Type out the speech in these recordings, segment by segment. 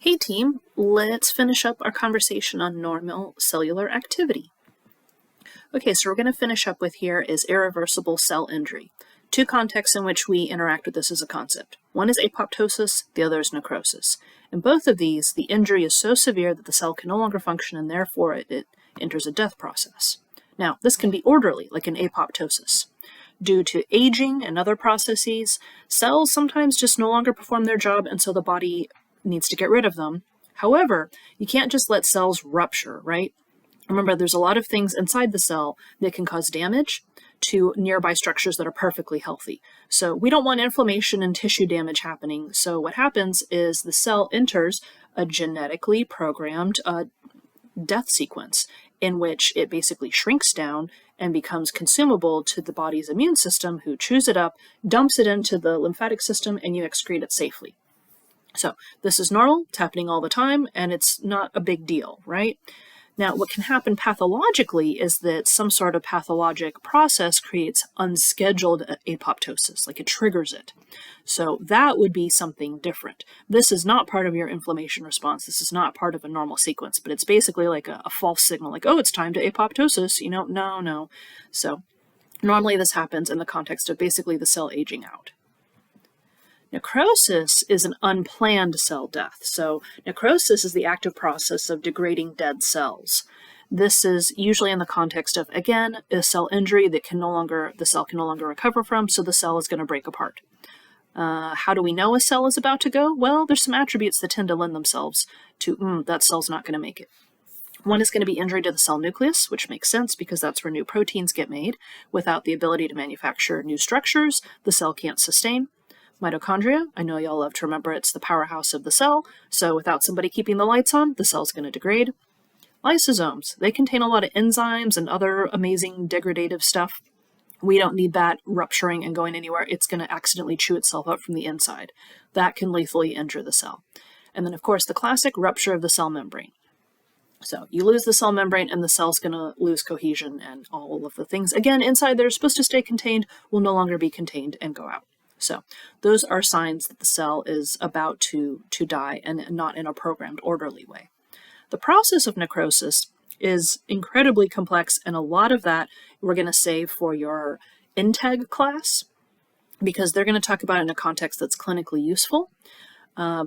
Hey team, let's finish up our conversation on normal cellular activity. Okay, so we're going to finish up with here is irreversible cell injury. Two contexts in which we interact with this as a concept. One is apoptosis, the other is necrosis. In both of these, the injury is so severe that the cell can no longer function and therefore it enters a death process. Now, this can be orderly, like in apoptosis. Due to aging and other processes, cells sometimes just no longer perform their job and so the body needs to get rid of them. However, you can't just let cells rupture, right? Remember, there's a lot of things inside the cell that can cause damage to nearby structures that are perfectly healthy. So we don't want inflammation and tissue damage happening. So what happens is the cell enters a genetically programmed death sequence in which it basically shrinks down and becomes consumable to the body's immune system, who chews it up, dumps it into the lymphatic system, and you excrete it safely. So this is normal, it's happening all the time, and it's not a big deal, right? Now, what can happen pathologically is that some sort of pathologic process creates unscheduled apoptosis, like it triggers it. So that would be something different. This is not part of your inflammation response. This is not part of a normal sequence, but it's basically like a false signal, like, oh, it's time to apoptosis, no. So normally this happens in the context of basically the cell aging out. Necrosis is an unplanned cell death. So necrosis is the active process of degrading dead cells. This is usually in the context of, again, a cell injury that the cell can no longer recover from, so the cell is going to break apart. How do we know a cell is about to go? Well, there's some attributes that tend to lend themselves to, that cell's not going to make it. One is going to be injury to the cell nucleus, which makes sense because that's where new proteins get made. Without the ability to manufacture new structures, the cell can't sustain. Mitochondria, I know y'all love to remember it's the powerhouse of the cell, so without somebody keeping the lights on, the cell's going to degrade. Lysosomes, they contain a lot of enzymes and other amazing degradative stuff. We don't need that rupturing and going anywhere. It's going to accidentally chew itself up from the inside. That can lethally injure the cell. And then, of course, the classic rupture of the cell membrane. So you lose the cell membrane and the cell's going to lose cohesion, and all of the things, again, inside that are supposed to stay contained will no longer be contained and go out. So those are signs that the cell is about to die, and not in a programmed, orderly way. The process of necrosis is incredibly complex, and a lot of that we're going to save for your INTEG class, because they're going to talk about it in a context that's clinically useful,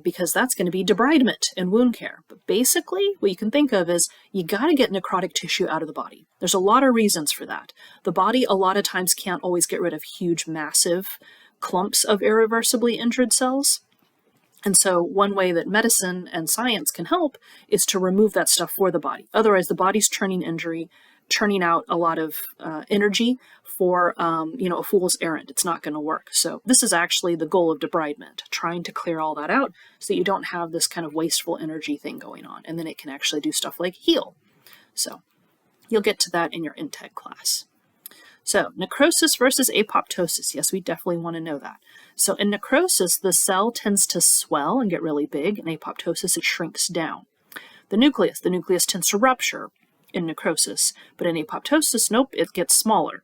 because that's going to be debridement and wound care. But basically, what you can think of is you got to get necrotic tissue out of the body. There's a lot of reasons for that. The body a lot of times can't always get rid of huge, massive clumps of irreversibly injured cells. And so one way that medicine and science can help is to remove that stuff for the body. Otherwise, the body's churning out a lot of energy for a fool's errand. It's not going to work. So this is actually the goal of debridement, trying to clear all that out so that you don't have this kind of wasteful energy thing going on. And then it can actually do stuff like heal. So you'll get to that in your INTEG class. So necrosis versus apoptosis. Yes, we definitely want to know that. So in necrosis, the cell tends to swell and get really big. In apoptosis, it shrinks down. The nucleus tends to rupture in necrosis, but in apoptosis, nope, it gets smaller.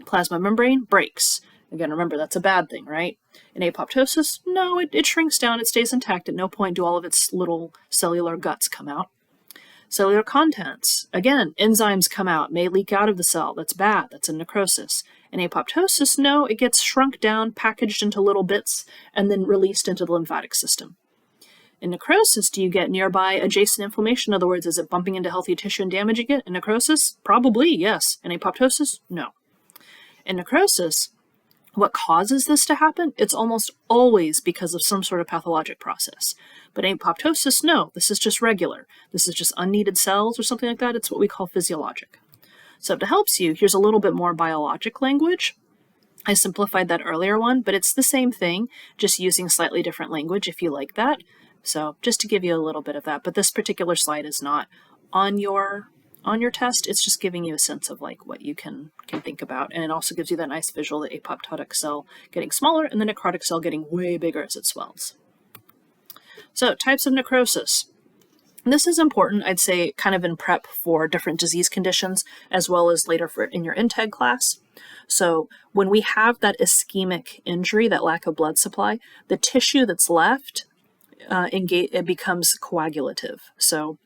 Plasma membrane breaks. Again, remember, that's a bad thing, right? In apoptosis, no, it shrinks down, it stays intact. At no point do all of its little cellular guts come out. Cellular contents, again, enzymes come out, may leak out of the cell. That's bad. That's in necrosis. In apoptosis, no, it gets shrunk down, packaged into little bits, and then released into the lymphatic system. In necrosis, do you get nearby adjacent inflammation? In other words, is it bumping into healthy tissue and damaging it? In necrosis, probably, yes. In apoptosis, no. In necrosis, what causes this to happen? It's almost always because of some sort of pathologic process. But apoptosis, no, this is just regular. This is just unneeded cells or something like that. It's what we call physiologic. So if it helps you, here's a little bit more biologic language. I simplified that earlier one, but it's the same thing, just using slightly different language if you like that. So just to give you a little bit of that, but this particular slide is not on your test. It's just giving you a sense of like what you can think about. And it also gives you that nice visual, the apoptotic cell getting smaller and the necrotic cell getting way bigger as it swells. So types of necrosis. This is important, I'd say, kind of in prep for different disease conditions, as well as later in your INTEG class. So when we have that ischemic injury, that lack of blood supply, the tissue that's left it becomes coagulative. So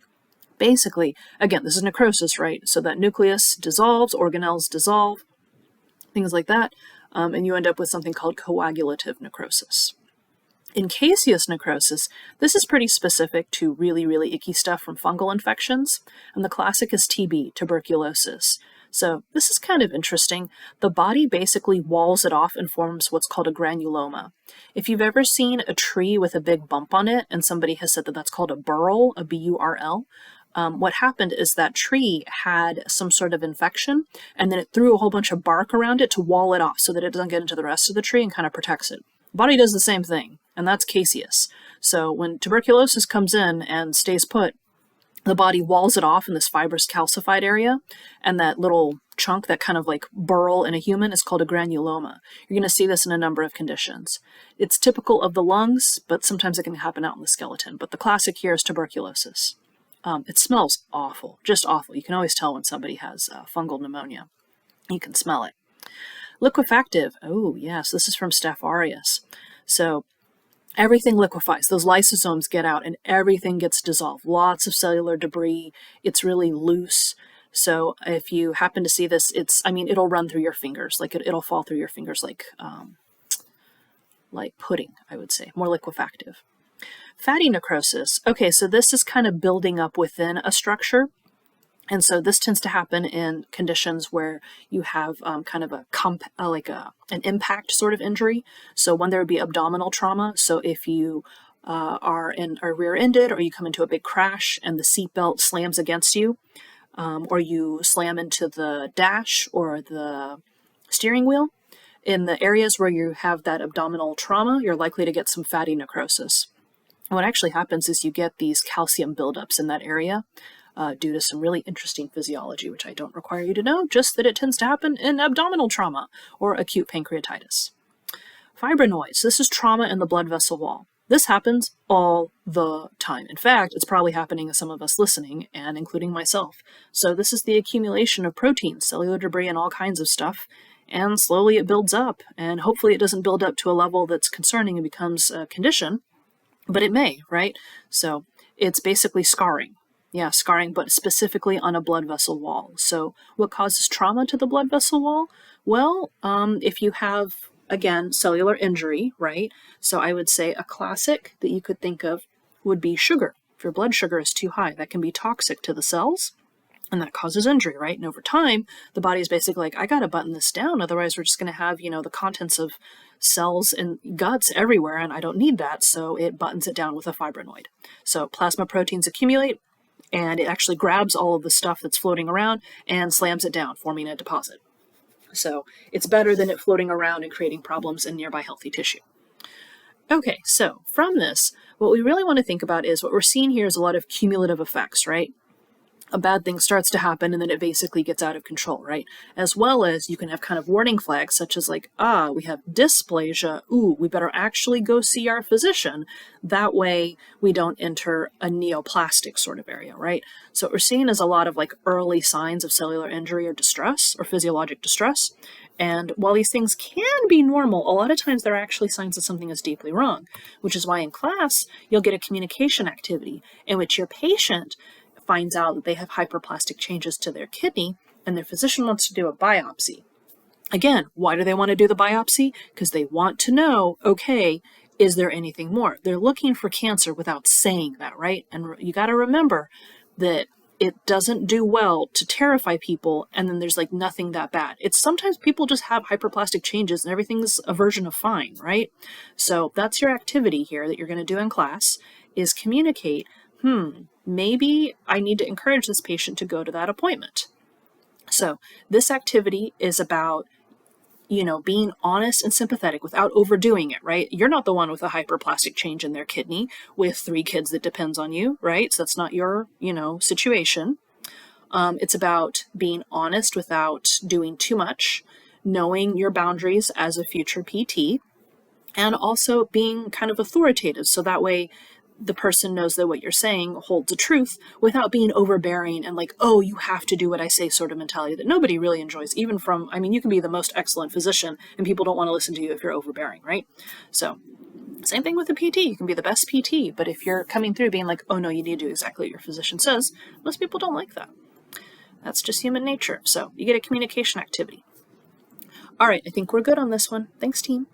basically, again, this is necrosis, right? So that nucleus dissolves, organelles dissolve, things like that, and you end up with something called coagulative necrosis. In caseous necrosis, this is pretty specific to really, really icky stuff from fungal infections, and the classic is TB, tuberculosis. So this is kind of interesting. The body basically walls it off and forms what's called a granuloma. If you've ever seen a tree with a big bump on it, and somebody has said that that's called a burl, a B-U-R-L, what happened is that tree had some sort of infection, and then it threw a whole bunch of bark around it to wall it off so that it doesn't get into the rest of the tree and kind of protects it. The body does the same thing, and that's caseous. So when tuberculosis comes in and stays put, the body walls it off in this fibrous calcified area, and that little chunk, that kind of like burl in a human, is called a granuloma. You're going to see this in a number of conditions. It's typical of the lungs, but sometimes it can happen out in the skeleton. But the classic here is tuberculosis. It smells awful, just awful. You can always tell when somebody has fungal pneumonia. You can smell it. Liquefactive. Oh, yes, this is from Staph aureus. So everything liquefies. Those lysosomes get out and everything gets dissolved. Lots of cellular debris. It's really loose. So if you happen to see this, it'll run through your fingers. Like it'll fall through your fingers like pudding, I would say. More liquefactive. Fatty necrosis. Okay, so this is kind of building up within a structure. And so this tends to happen in conditions where you have kind of an impact sort of injury. So when there would be abdominal trauma. So if you are rear-ended, or you come into a big crash and the seatbelt slams against you, or you slam into the dash or the steering wheel, in the areas where you have that abdominal trauma, you're likely to get some fatty necrosis. And what actually happens is you get these calcium buildups in that area due to some really interesting physiology, which I don't require you to know, just that it tends to happen in abdominal trauma or acute pancreatitis. Fibrinoids. This is trauma in the blood vessel wall. This happens all the time. In fact, it's probably happening to some of us listening, and including myself. So this is the accumulation of proteins, cellular debris, and all kinds of stuff. And slowly it builds up, and hopefully it doesn't build up to a level that's concerning and becomes a condition, but it may, right? So it's basically scarring. Yeah, scarring, but specifically on a blood vessel wall. So what causes trauma to the blood vessel wall? Well, if you have, again, cellular injury, right? So I would say a classic that you could think of would be sugar. If your blood sugar is too high, that can be toxic to the cells, and that causes injury, right? And over time, the body is basically like, I got to button this down. Otherwise, we're just going to have, the contents of cells and guts everywhere, and I don't need that. So it buttons it down with a fibrinoid. So plasma proteins accumulate, and it actually grabs all of the stuff that's floating around and slams it down, forming a deposit. So it's better than it floating around and creating problems in nearby healthy tissue. Okay, so from this, what we really want to think about is what we're seeing here is a lot of cumulative effects, right? A bad thing starts to happen and then it basically gets out of control, right? As well as you can have kind of warning flags such as like, we have dysplasia. Ooh, we better actually go see our physician. That way we don't enter a neoplastic sort of area, right? So what we're seeing is a lot of like early signs of cellular injury or distress or physiologic distress. And while these things can be normal, a lot of times they're actually signs that something is deeply wrong, which is why in class you'll get a communication activity in which your patient finds out that they have hyperplastic changes to their kidney and their physician wants to do a biopsy. Again, why do they want to do the biopsy? Because they want to know, okay, is there anything more? They're looking for cancer without saying that, right? And you got to remember that it doesn't do well to terrify people and then there's like nothing that bad. It's sometimes people just have hyperplastic changes and everything's a version of fine, right? So that's your activity here that you're going to do in class is communicate, maybe I need to encourage this patient to go to that appointment. So this activity is about, being honest and sympathetic without overdoing it, right? You're not the one with a hyperplastic change in their kidney with 3 kids that depends on you, right? So that's not your, situation. It's about being honest without doing too much, knowing your boundaries as a future PT, and also being kind of authoritative. So that way the person knows that what you're saying holds the truth without being overbearing and like, oh, you have to do what I say sort of mentality that nobody really enjoys, even from, you can be the most excellent physician and people don't want to listen to you if you're overbearing, right? So Same thing with a PT. You can be the best PT, but if you're coming through being like, oh no, you need to do exactly what your physician says, most people don't like that. That's just human nature. So you get a communication activity. All right, I think we're good on this one. Thanks, team.